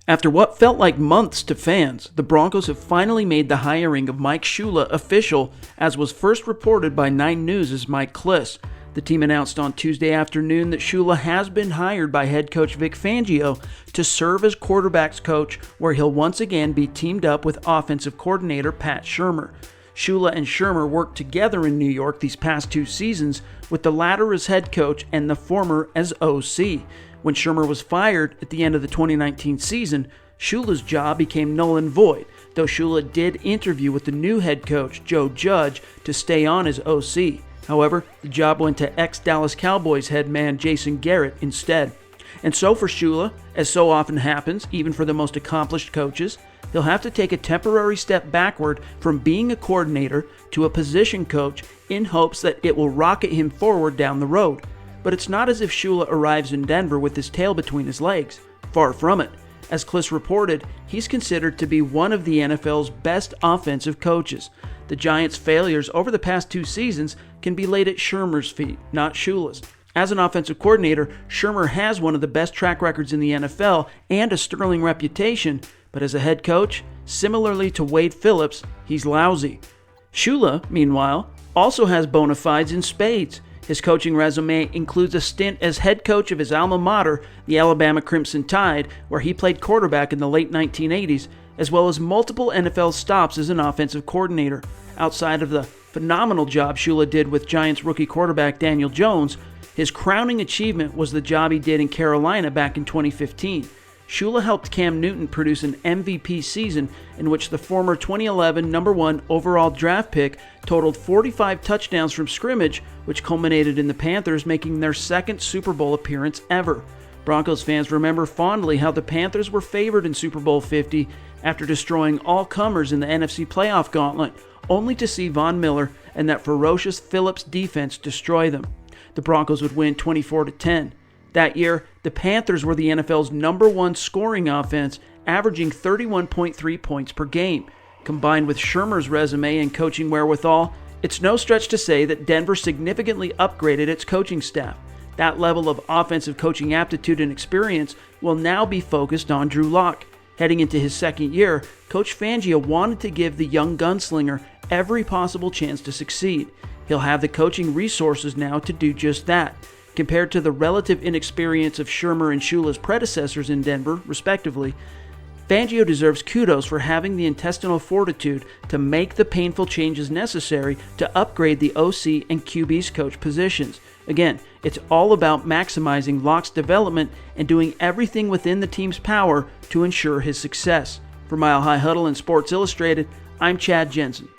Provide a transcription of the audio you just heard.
After what felt like months to fans, the Broncos have finally made the hiring of Mike Shula official, as was first reported by 9 News' Mike Kliss. The team announced on Tuesday afternoon that Shula has been hired by head coach Vic Fangio to serve as quarterbacks coach, where he'll once again be teamed up with offensive coordinator Pat Shurmur. Shula and Shurmur worked together in New York these past 2 seasons, with the latter as head coach and the former as OC. When Shurmur was fired at the end of the 2019 season, Shula's job became null and void, though Shula did interview with the new head coach, Joe Judge, to stay on as OC. However, the job went to ex-Dallas Cowboys head man Jason Garrett instead. And so for Shula, as so often happens, even for the most accomplished coaches, he'll have to take a temporary step backward from being a coordinator to a position coach in hopes that it will rocket him forward down the road. But it's not as if Shula arrives in Denver with his tail between his legs. Far from it. As Kliss reported, he's considered to be one of the NFL's best offensive coaches. The Giants' failures over the past 2 seasons can be laid at Shurmur's feet, not Shula's. As an offensive coordinator, Shurmur has one of the best track records in the NFL and a sterling reputation, but as a head coach, similarly to Wade Phillips, he's lousy. Shula, meanwhile, also has bona fides in spades. His coaching resume includes a stint as head coach of his alma mater, the Alabama Crimson Tide, where he played quarterback in the late 1980s, as well as multiple NFL stops as an offensive coordinator. Outside of the phenomenal job Shula did with Giants rookie quarterback Daniel Jones, his crowning achievement was the job he did in Carolina back in 2015. Shula helped Cam Newton produce an MVP season in which the former 2011 number 1 overall draft pick totaled 45 touchdowns from scrimmage, which culminated in the Panthers making their 2nd Super Bowl appearance ever. Broncos fans remember fondly how the Panthers were favored in Super Bowl 50 after destroying all comers in the NFC playoff gauntlet, only to see Von Miller and that ferocious Phillips defense destroy them. The Broncos would win 24-10. That year, the Panthers were the NFL's number 1 scoring offense, averaging 31.3 points per game. Combined with Shurmur's resume and coaching wherewithal, it's no stretch to say that Denver significantly upgraded its coaching staff. That level of offensive coaching aptitude and experience will now be focused on Drew Lock. Heading into his 2nd year, Coach Fangio wanted to give the young gunslinger every possible chance to succeed. He'll have the coaching resources now to do just that. Compared to the relative inexperience of Shurmur and Shula's predecessors in Denver, respectively, Fangio deserves kudos for having the intestinal fortitude to make the painful changes necessary to upgrade the OC and QBs Coach positions. Again, it's all about maximizing Lock's development and doing everything within the team's power to ensure his success. For Mile High Huddle and Sports Illustrated, I'm Chad Jensen.